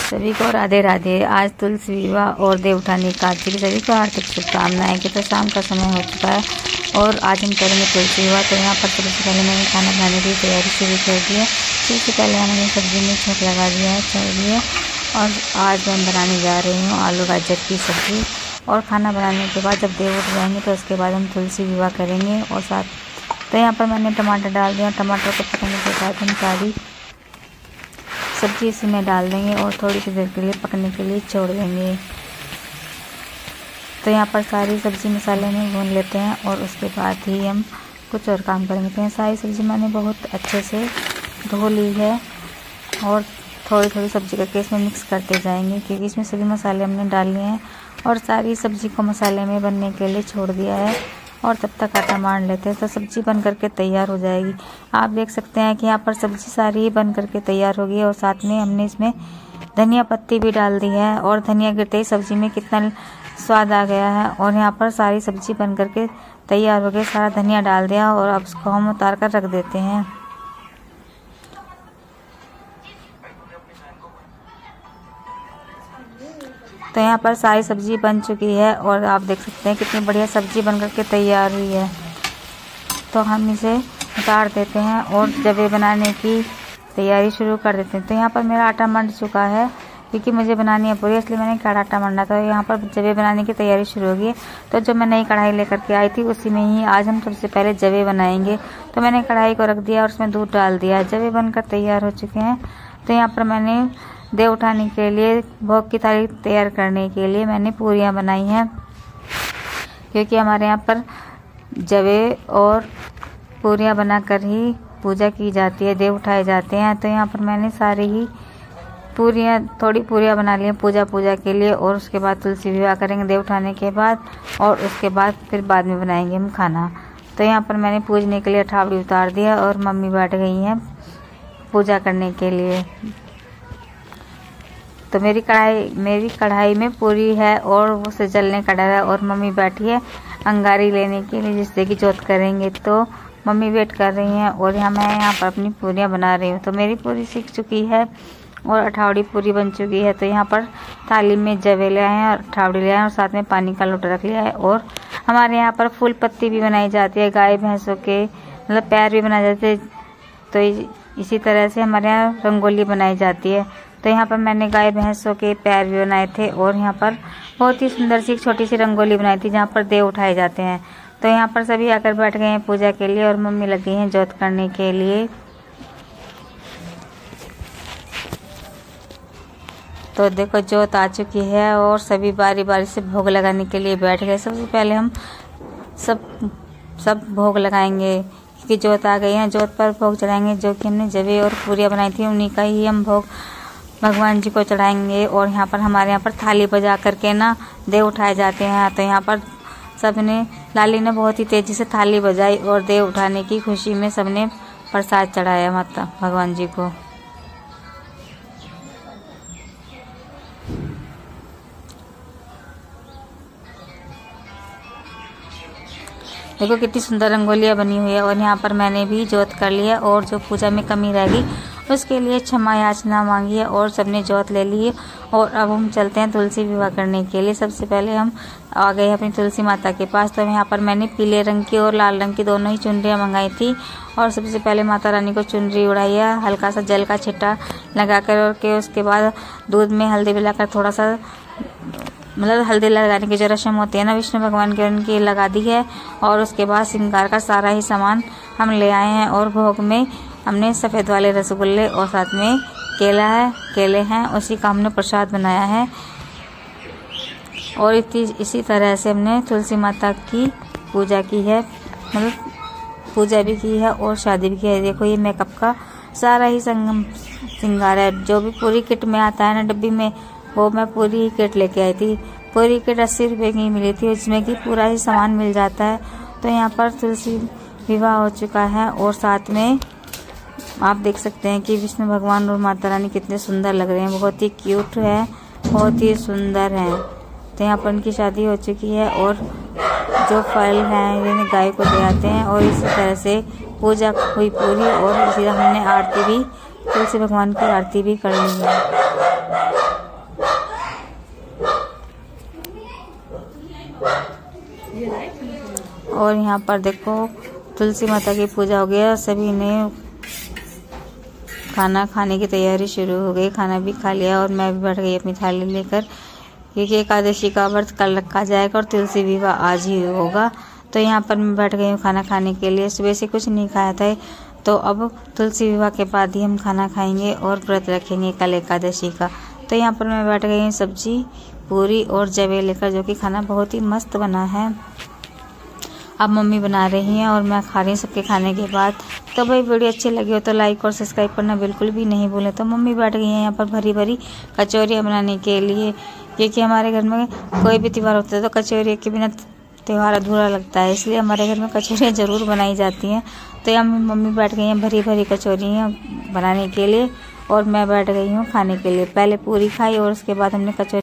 सभी को राधे राधे। आज तुलसी विवाह और देवउठानी एकादशी की सभी को हार्दिक शुभकामनाएं। कि तो शाम का समय हो चुका है और आज हम करेंगे तुलसी विवाह। तो यहाँ पर सबसे पहले मैंने खाना बनाने की तैयारी शुरू कर दी है। सबसे पहले मैंने सब्जी में छौंक लगा दिया है, चल दिया। और आज मैं बनाने जा रही हूँ आलू गाजर की सब्जी। और खाना बनाने के बाद जब देव उठ जाएंगे तो उसके बाद हम तुलसी विवाह करेंगे। और साथ तो यहाँ पर मैंने टमाटर डाल दिया। टमाटर को पकने के बाद हम सारी सब्जी इसमें डाल देंगे और थोड़ी सी देर के लिए पकने के लिए छोड़ देंगे। तो यहाँ पर सारी सब्जी मसाले में भून लेते हैं और उसके बाद ही हम कुछ और काम करेंगे। तो सारी सब्जी मैंने बहुत अच्छे से धो ली है और थोड़ी थोड़ी सब्जी करके इसमें मिक्स करते जाएंगे, क्योंकि इसमें सभी मसाले हमने डाल लिए हैं। और सारी सब्जी को मसाले में बनने के लिए छोड़ दिया है और तब तक आटा मान लेते हैं तो सब्जी बन करके तैयार हो जाएगी। आप देख सकते हैं कि यहाँ पर सब्जी सारी ही बन करके तैयार हो गई है। और साथ में हमने इसमें धनिया पत्ती भी डाल दी है और धनिया गिरते ही सब्जी में कितना स्वाद आ गया है। और यहाँ पर सारी सब्जी बन करके तैयार हो गई, सारा धनिया डाल दिया और अब उसको हम उतार कर रख देते हैं। तो यहाँ पर सारी सब्जी बन चुकी है और आप देख सकते हैं कितनी बढ़िया सब्जी बन करके तैयार हुई है। तो हम इसे उतार देते हैं और जवे बनाने की तैयारी शुरू कर देते हैं। तो यहाँ पर मेरा आटा मंड चुका है, क्योंकि मुझे बनानी है पूरी, इसलिए मैंने कड़ा आटा मंडा था। यहाँ पर जवे बनाने की तैयारी शुरू हो गई है। तो जो मैं नई कढ़ाई लेकर के आई थी उसी में ही आज हम सबसे पहले जवे बनाएंगे। तो मैंने कढ़ाई को रख दिया और उसमें दूध डाल दिया। जवे बनकर तैयार हो चुके हैं। तो यहाँ पर मैंने देव उठाने के लिए भोग की थाली तैयार करने के लिए मैंने पूरियाँ बनाई हैं, क्योंकि हमारे यहाँ पर जवे और पूरियाँ बनाकर ही पूजा की जाती है, देव उठाए जाते हैं। तो यहाँ पर मैंने सारी ही थोड़ी पूरियाँ बना ली हैं पूजा के लिए। और उसके बाद तुलसी विवाह करेंगे देव उठाने के बाद, और उसके बाद फिर बाद में बनाएंगे हम खाना। तो यहाँ पर मैंने पूजने के लिए अठावड़ी उतार दिया और मम्मी बैठ गई हैं पूजा करने के लिए। तो मेरी कढ़ाई में पूरी है और वो से जलने का डर है और मम्मी बैठी है अंगारी लेने के लिए, जिससे कि जोत करेंगे। तो मम्मी वेट कर रही हैं और मैं यहाँ पर अपनी पूरियाँ बना रही हूँ। तो मेरी पूरी सीख चुकी है और अठावड़ी पूरी बन चुकी है। तो यहाँ पर थाली में जवे ले आए हैं और अठावड़ी ले आए हैं और साथ में पानी का लोटा रख लिया है। और हमारे यहाँ पर फूल पत्ती भी बनाई जाती है, गाय भैंसों के मतलब पैर भी बनाए जाते हैं। तो इसी तरह से हमारे यहाँ रंगोली बनाई जाती है। तो यहाँ पर मैंने गाय भैंसों के पैर भी बनाए थे और यहाँ पर बहुत ही सुंदर सी छोटी सी रंगोली बनाई थी जहाँ पर देव उठाए जाते हैं। तो यहाँ पर सभी आकर बैठ गए हैं पूजा के लिए और मम्मी लगी हैं जोत करने के लिए। तो देखो जोत आ चुकी है और सभी बारी बारी से भोग लगाने के लिए बैठ गए। सबसे पहले हम सब भोग लगाएंगे, क्योंकि जोत आ गई है। जोत पर भोग चढ़ाएंगे, जो कि हमने जवे और पूरियाँ बनाई थी उन्हीं का ही हम भोग भगवान जी को चढ़ाएंगे। और यहाँ पर हमारे यहाँ पर थाली बजा करके ना देव उठाए जाते हैं। तो यहाँ पर लाली ने बहुत ही तेजी से थाली बजाई और देव उठाने की खुशी में सबने प्रसाद चढ़ाया माता भगवान जी को। देखो कितनी सुंदर रंगोलियाँ बनी हुई है। और यहाँ पर मैंने भी जोत कर लिया और जो पूजा में कमी रह गई उसके लिए क्षमा याचना मांगी है और सबने जोत ले ली है। और अब हम चलते हैं तुलसी विवाह करने के लिए। सबसे पहले हम आ गए अपनी तुलसी माता के पास। तो यहाँ पर मैंने पीले रंग की और लाल रंग की दोनों ही चुनरियाँ मंगाई थी। और सबसे पहले माता रानी को चुनरी उड़ाई है, हल्का सा जल का छिट्टा लगाकर, और के उसके बाद दूध में हल्दी मिलाकर थोड़ा सा मतलब हल्दी लगाने की जो रस्म होती है ना विष्णु भगवान की, उनकी लगा दी है। और उसके बाद श्रृंगार का सारा ही सामान हम ले आए हैं। और भोग में हमने सफ़ेद वाले रसगुल्ले और साथ में केले हैं, उसी का हमने प्रसाद बनाया है। और इसी तरह से हमने तुलसी माता की पूजा की है, मतलब पूजा भी की है और शादी भी की है। देखो ये मेकअप का सारा ही श्रृंगार है, जो भी पूरी किट में आता है ना डब्बी में, वो मैं पूरी ही किट लेके आई थी। पूरी किट 80 रुपये की मिली थी, उसमें कि पूरा ही सामान मिल जाता है। तो यहाँ पर तुलसी विवाह हो चुका है और साथ में आप देख सकते हैं कि विष्णु भगवान और माता रानी कितने सुंदर लग रहे हैं, बहुत ही क्यूट है, बहुत ही सुंदर हैं। तो यहाँ पर उनकी शादी हो चुकी है और जो फल हैं इन्हें गाय को दे आते हैं। और इसी तरह से पूजा हुई पूरी और इसी हमने आरती भी तुलसी भगवान की आरती भी कर ली है। और यहाँ पर देखो तुलसी माता की पूजा हो गया, सभी ने खाना खाने की तैयारी शुरू हो गई। खाना भी खा लिया और मैं भी बैठ गई अपनी थाली लेकर, क्योंकि एकादशी का व्रत कल रखा जाएगा और तुलसी विवाह आज ही होगा। तो यहाँ पर मैं बैठ गई हूँ खाना खाने के लिए। सुबह से कुछ नहीं खाया था, तो अब तुलसी विवाह के बाद ही हम खाना खाएंगे और व्रत रखेंगे कल एकादशी का। तो यहाँ पर मैं बैठ गई हूँ सब्जी, पूरी और जवे लेकर, जो कि खाना बहुत ही मस्त बना है। अब मम्मी बना रही हैं और मैं खा रही हूँ सबके खाने के बाद। तो भाई वीडियो अच्छी लगी हो तो लाइक और सब्सक्राइब करना बिल्कुल भी नहीं भूलें। तो मम्मी बैठ गई हैं यहाँ पर भरी भरी कचौरियाँ बनाने के लिए, क्योंकि हमारे घर में कोई भी त्यौहार होता है तो कचौरी के बिना त्यौहार अधूरा लगता है, इसलिए हमारे घर में कचौरियाँ ज़रूर बनाई जाती हैं। तो यहाँ मम्मी बैठ गई हैं भरी भरी कचौरियाँ बनाने के लिए और मैं बैठ गई हूँ खाने के लिए। पहले पूरी खाई और उसके बाद हमने कचौरी